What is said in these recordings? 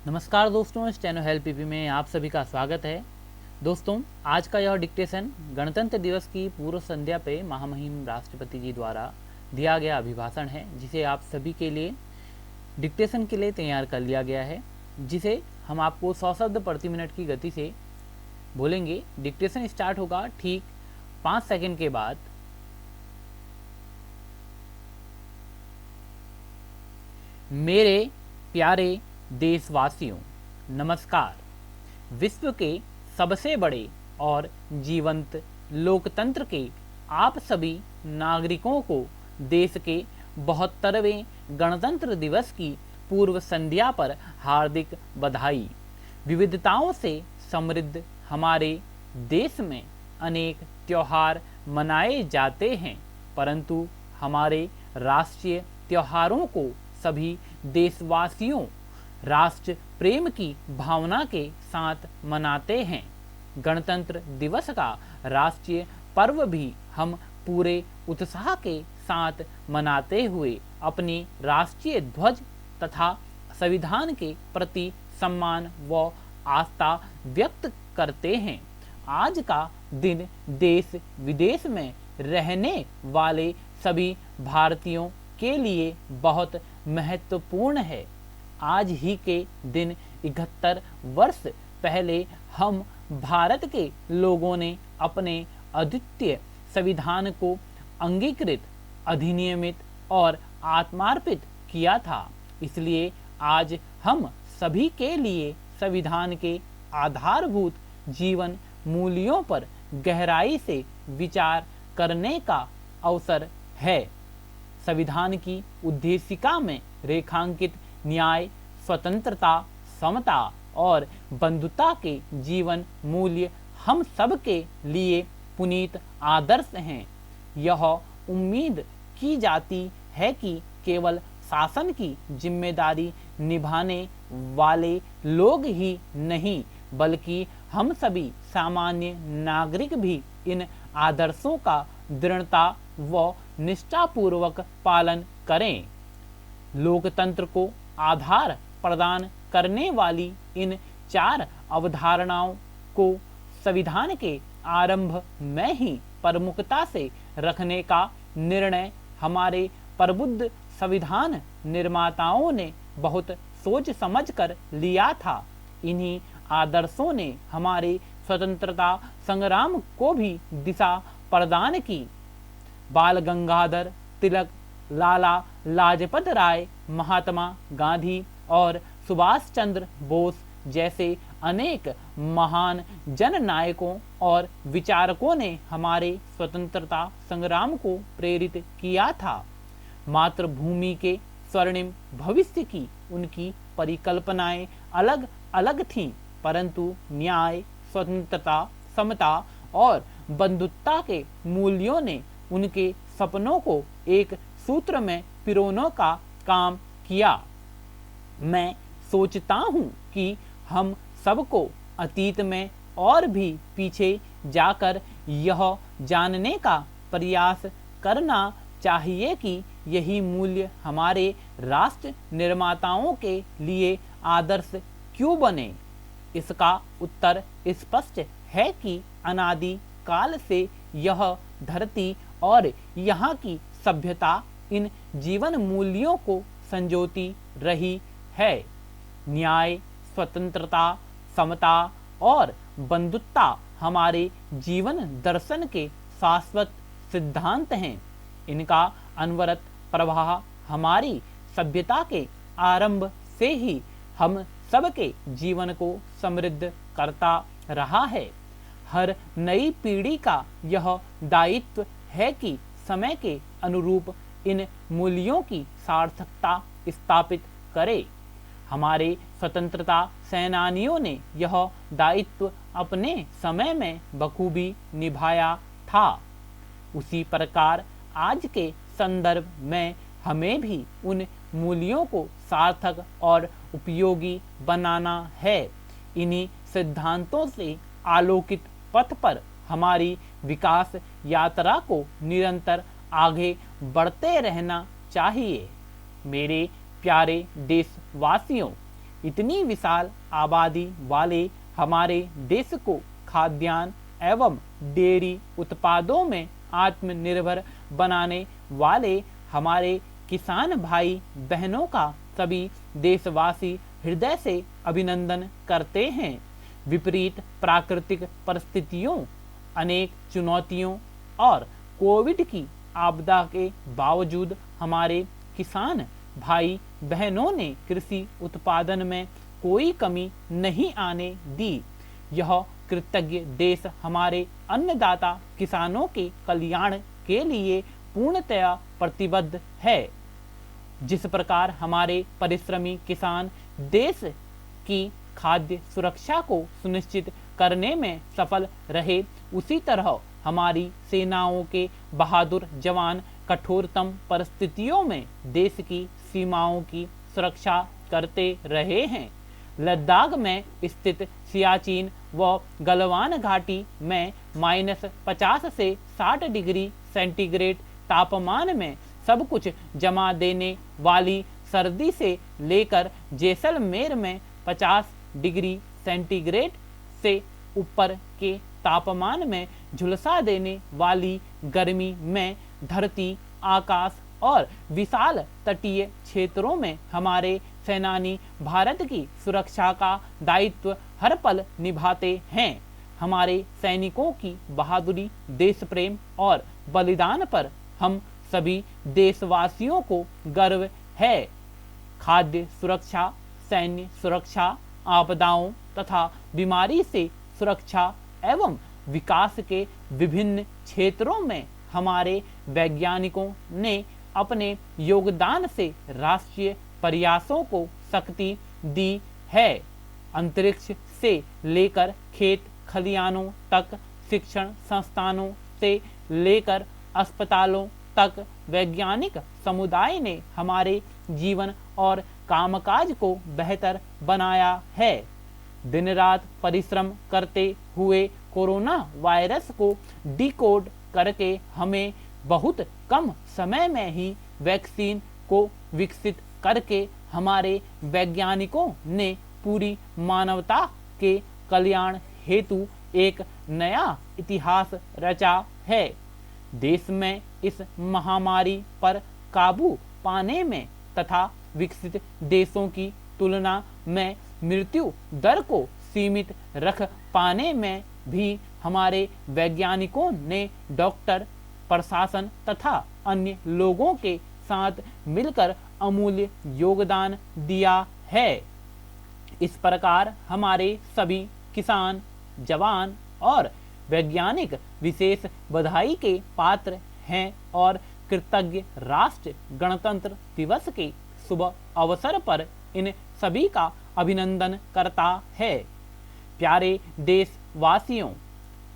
नमस्कार दोस्तों, इस चैनल हेल्प पीपी में आप सभी का स्वागत है। दोस्तों, आज का यह डिक्टेशन गणतंत्र दिवस की पूर्व संध्या पे महामहिम राष्ट्रपति जी द्वारा दिया गया अभिभाषण है, जिसे आप सभी के लिए डिक्टेशन के लिए तैयार कर लिया गया है, जिसे हम आपको 100 शब्द प्रति मिनट की गति से बोलेंगे। डिक्टेशन स्टार्ट होगा ठीक 5 सेकंड के बाद। मेरे प्यारे देशवासियों, नमस्कार। विश्व के सबसे बड़े और जीवंत लोकतंत्र के आप सभी नागरिकों को देश के 72वें गणतंत्र दिवस की पूर्व संध्या पर हार्दिक बधाई। विविधताओं से समृद्ध हमारे देश में अनेक त्योहार मनाए जाते हैं, परंतु हमारे राष्ट्रीय त्योहारों को सभी देशवासियों राष्ट्र प्रेम की भावना के साथ मनाते हैं। गणतंत्र दिवस का राष्ट्रीय पर्व भी हम पूरे उत्साह के साथ मनाते हुए अपने राष्ट्रीय ध्वज तथा संविधान के प्रति सम्मान व आस्था व्यक्त करते हैं। आज का दिन देश विदेश में रहने वाले सभी भारतीयों के लिए बहुत महत्वपूर्ण है। आज ही के दिन 71 वर्ष पहले हम भारत के लोगों ने अपने अद्वितीय संविधान को अंगीकृत, अधिनियमित और आत्मार्पित किया था। इसलिए आज हम सभी के लिए संविधान के आधारभूत जीवन मूल्यों पर गहराई से विचार करने का अवसर है। संविधान की उद्देशिका में रेखांकित न्याय, स्वतंत्रता, समता और बंधुता के जीवन मूल्य हम सब के लिए पुनीत आदर्श हैं। यह उम्मीद की जाती है कि केवल शासन की जिम्मेदारी निभाने वाले लोग ही नहीं, बल्कि हम सभी सामान्य नागरिक भी इन आदर्शों का दृढ़ता व निष्ठापूर्वक पालन करें। लोकतंत्र को आधार प्रदान करने वाली इन 4 अवधारणाओं को संविधान के आरंभ में ही प्रमुखता से रखने का निर्णय हमारे प्रबुद्ध संविधान निर्माताओं ने बहुत सोच समझकर लिया था। इन्हीं आदर्शों ने हमारे स्वतंत्रता संग्राम को भी दिशा प्रदान की। बाल गंगाधर तिलक, लाला लाजपत राय, महात्मा गांधी और सुभाष चंद्र बोस जैसे अनेक महान जननायकों और विचारकों ने हमारे स्वतंत्रता संग्राम को प्रेरित किया था। मातृभूमि के स्वर्णिम भविष्य की उनकी परिकल्पनाएं अलग अलग थीं, परंतु न्याय, स्वतंत्रता, समता और बंधुता के मूल्यों ने उनके सपनों को एक सूत्र में पिरोने का काम किया। मैं सोचता हूँ कि हम सबको अतीत में और भी पीछे जाकर यह जानने का प्रयास करना चाहिए कि यही मूल्य हमारे राष्ट्र निर्माताओं के लिए आदर्श क्यों बने। इसका उत्तर स्पष्ट है कि अनादि काल से यह धरती और यहाँ की सभ्यता इन जीवन मूल्यों को संजोती रही है। न्याय, स्वतंत्रता, समता और बंधुता हमारे जीवन दर्शन के शाश्वत सिद्धांत हैं। इनका अनवरत प्रवाह हमारी सभ्यता के आरंभ से ही हम सबके जीवन को समृद्ध करता रहा है। हर नई पीढ़ी का यह दायित्व है कि समय के अनुरूप इन मूल्यों की सार्थकता स्थापित करे। हमारे स्वतंत्रता सेनानियों ने यह दायित्व अपने समय में बखूबी निभाया था। उसी प्रकार आज के संदर्भ में हमें भी उन मूल्यों को सार्थक और उपयोगी बनाना है। इन्हीं सिद्धांतों से आलोकित पथ पर हमारी विकास यात्रा को निरंतर आगे बढ़ते रहना चाहिए। मेरे प्यारे देशवासियों, इतनी विशाल आबादी वाले हमारे देश को खाद्यान्न एवं डेयरी उत्पादों में आत्मनिर्भर बनाने वाले हमारे किसान भाई बहनों का सभी देशवासी हृदय से अभिनंदन करते हैं। विपरीत प्राकृतिक परिस्थितियों, अनेक चुनौतियों और कोविड की आपदा के बावजूद हमारे किसान भाई बहनों ने कृषि उत्पादन में कोई कमी नहीं आने दी। यह कृतज्ञ देश हमारे अन्नदाता किसानों के कल्याण के लिए पूर्णतया प्रतिबद्ध है। जिस प्रकार हमारे परिश्रमी किसान देश की खाद्य सुरक्षा को सुनिश्चित करने में सफल रहे, उसी तरह हमारी सेनाओं के बहादुर जवान कठोरतम परिस्थितियों में देश की सीमाओं की सुरक्षा करते रहे हैं। लद्दाख में स्थित सियाचिन व गलवान घाटी में -50 से 60 डिग्री सेंटीग्रेड तापमान में सब कुछ जमा देने वाली सर्दी से लेकर जैसलमेर में 50 डिग्री सेंटीग्रेड से ऊपर के तापमान में झुलसा देने वाली गर्मी में धरती, आकाश और विशाल तटीय क्षेत्रों में हमारे सेनानी भारत की सुरक्षा का दायित्व हर पल निभाते हैं। हमारे सैनिकों की बहादुरी, देश प्रेम और बलिदान पर हम सभी देशवासियों को गर्व है। खाद्य सुरक्षा, सैन्य सुरक्षा, आपदाओं तथा बीमारी से सुरक्षा एवं विकास के विभिन्न क्षेत्रों में हमारे वैज्ञानिकों ने अपने योगदान से राष्ट्रीय प्रयासों को शक्ति दी है। अंतरिक्ष से लेकर खेत खलियानों तक, शिक्षण संस्थानों से लेकर अस्पतालों तक वैज्ञानिक समुदाय ने हमारे जीवन और कामकाज को बेहतर बनाया है। दिन रात परिश्रम करते हुए कोरोना वायरस को डिकोड करके हमें बहुत कम समय में ही वैक्सीन को विकसित करके हमारे वैज्ञानिकों ने पूरी मानवता के कल्याण हेतु एक नया इतिहास रचा है। देश में इस महामारी पर काबू पाने में तथा विकसित देशों की तुलना में मृत्यु दर को सीमित रख पाने में भी हमारे वैज्ञानिकों ने डॉक्टर, प्रशासन तथा अन्य लोगों के साथ मिलकर अमूल्य योगदान दिया है। इस प्रकार हमारे सभी किसान, जवान और वैज्ञानिक विशेष बधाई के पात्र हैं और कृतज्ञ राष्ट्र गणतंत्र दिवस के शुभ अवसर पर इन सभी का अभिनंदन करता है। प्यारे देशवासियों,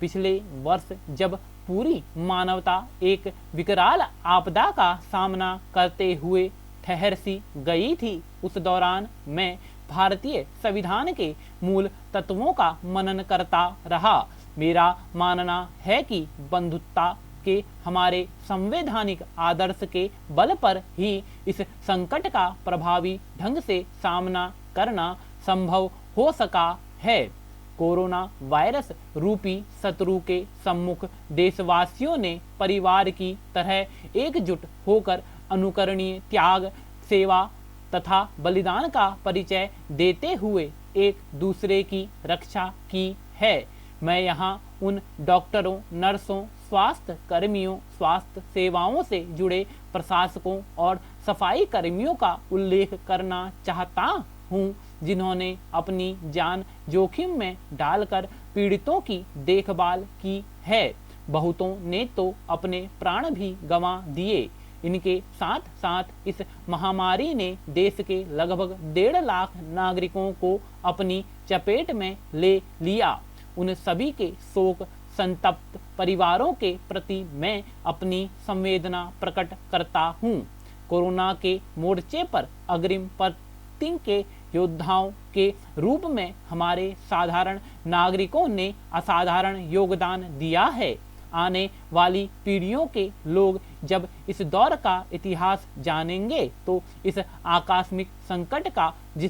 पिछले वर्ष जब पूरी मानवता एक विकराल आपदा का सामना करते हुए ठहर सी गई थी, उस दौरान मैं भारतीय संविधान के मूल तत्वों का मनन करता रहा। मेरा मानना है कि बंधुता के हमारे संवैधानिक आदर्श के बल पर ही इस संकट का प्रभावी ढंग से सामना करना संभव हो सका है। कोरोना वायरस रूपी शत्रु के सम्मुख देशवासियों ने परिवार की तरह एकजुट होकर अनुकरणीय त्याग, सेवा तथा बलिदान का परिचय देते हुए एक दूसरे की रक्षा की है। मैं यहाँ उन डॉक्टरों, नर्सों, स्वास्थ्य कर्मियों, स्वास्थ्य सेवाओं से जुड़े प्रशासकों और सफाई कर्मियों का उल्लेख करना चाहता हूँ, जिन्होंने अपनी जान जोखिम में डालकर पीड़ितों की देखभाल की है। बहुतों ने तो अपने प्राण भी गंवा दिए। इनके साथ साथ इस महामारी ने देश के लगभग 1.5 लाख नागरिकों को अपनी चपेट में ले लिया। उन सभी के शोक संतप्त परिवारों के प्रति मैं अपनी संवेदना प्रकट करता हूँ। कोरोना के मोर्चे पर अग्रिम पंक्ति के योद्धाओं के रूप में हमारे साधारण नागरिकों ने असाधारण योगदान दिया है। आने वाली पीढ़ियों के लोग जब इस दौर का इतिहास जानेंगे तो इस आकस्मिक संकट का जिस